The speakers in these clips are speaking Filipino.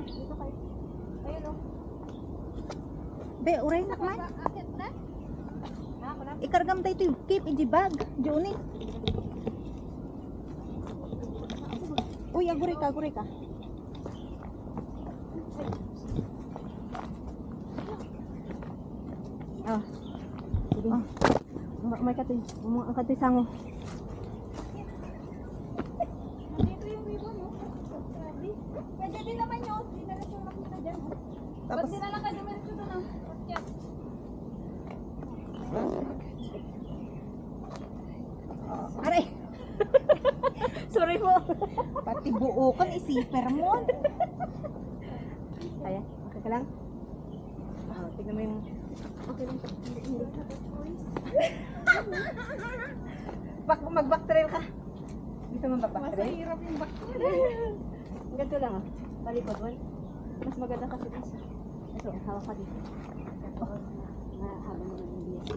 Dito kayo. Ayun o. Be, uray nak man. Akit na? Ako na. Ikargam tayo ito yung keep in the bag. Johnny. Uy, aguray ka, aguray ka. Ah. Sige. Ah. May katoy. Ang katoy sango. Nandito yung ribbon, no? Grabe. Pwede din naman yun. Hindi na rin yung makita dyan. Tapos, Ba't di na lang ka dumiretso doon, no? Bakit? aray. Sorry po. Pati buukan isiper mo. Ayan, okay ka lang? Ah, tignan mo yung... Okay lang. Hindi ka mag-back trail ka. Gusto mo mag-back Mas trail? mahirap yung back ko. Ganito lang ah. Talikod mo. Mas maganda kasi dito. Ito, hawak ka dito. Tapos, habang mo ng BSC.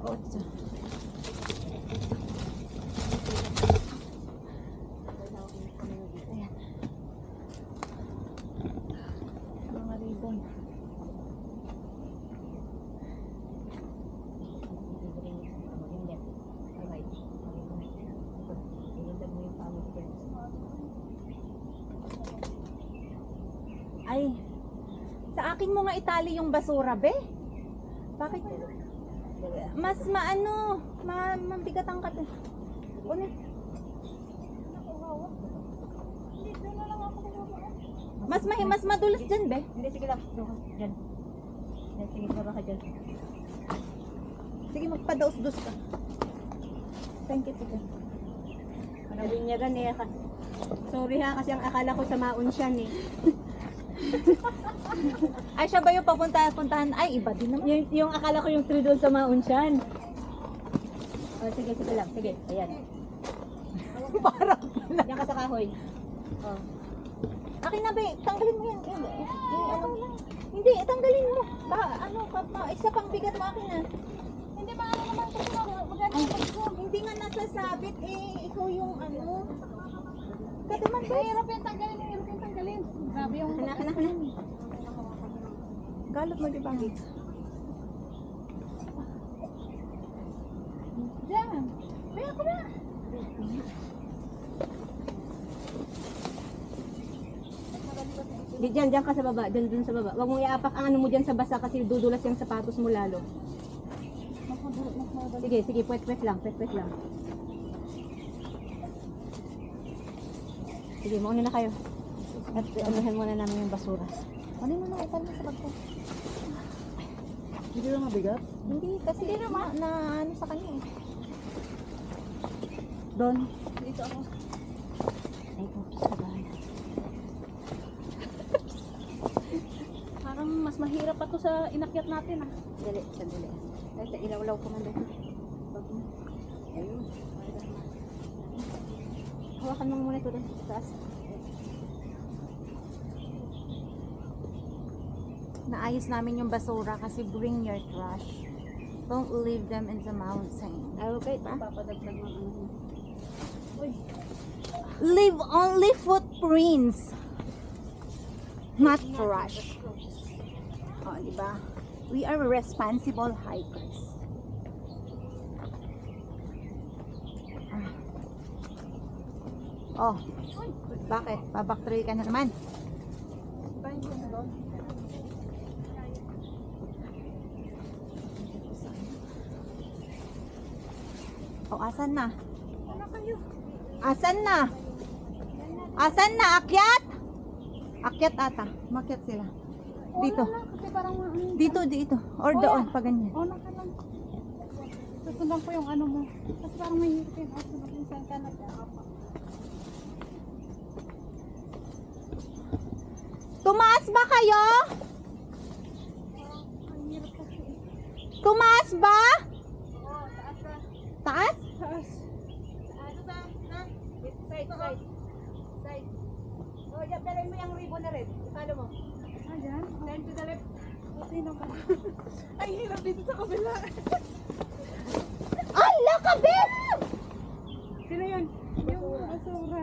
Oh, ito. Ayan. Mga ribbon. Ay, sa akin mo nga itali yung basura, be. Bakit? Mas maano, mabigat ang kat. Ano? Mas madulas dyan, be. Hindi, sige lang. Diyan. Sige, baba ka dyan. Sige, magpadaos-dos ka. Thank you, sige. Nalinyagan eh. Sorry ha, kasi ang akala ko sa maon siya eh. Ay, siya ba yung puntahan? Ay, iba din naman. Yung akala ko yung tree doon sa maon siya. Oh, sige lang. Sige, ayan. Parang Diyan ka sa kahoy. Oh. akin na, be. Tanggalin mo yan. Ano? Hindi, tanggalin mo. Isa pang bigat mo akin na. Hindi ba ano naman kasi maganda ko. Hindi nga nasasabit eh. Ikaw yung ano. Katiman ba? Mahirap yung tanggalin, mahirap yung tanggalin. Grabe yung... Anak. Galot mo, di ba? Diyan. May ako na. Diyan ka sa baba. Diyan sa baba. Huwag mong iapak ang ano mo diyan sa basa kasi dudulas yung sapatos mo lalo. Sige, pwet lang. Sige, mauna na kayo. At anuhin muna namin yung basura. Ano mo na upal mo sa bag ko? Hindi na mabigat? Hindi, kasi na ano sa kanya eh. Doon. Dito ako. Ay, ito, sa bahay. Parang mas mahirap pa to sa inakyat natin ah. Sandali. Dahil ilawlaw ko man dito. Ayun. Hawakan mo muna ito dun sa taas. Naayos namin yung basura kasi bring your trash. Don't leave them in the mountain. Ay, okay. Papadagdag ng ano. Uy. Leave only footprints. Not trash. Oh, diba? We are responsible hikers. Oh, bakit? Babaktrail ka na naman. Oh, asan na? Asan na? Asan na? Akyat? Akyat ata. Makyat sila. Dito. Kasi parang Dito. Or doon, pa ganyan. Ona ka lang. Susundan ko yung ano mo. Kasi parang mahirap yung aso na kung saan ka nag-aapa. Tumaas ba kayo? Tumaas ba? Oo, taas na. Taas? Taas. Ano ba? Ha? Side. Side. Oh, yan, dalhin mo yung ribbon na red. Follow mo. Ayan. Turn to the left. Sino ka? Ay, hirap dito sa kabila. Ala, kabit! Sino yun? Yung basura.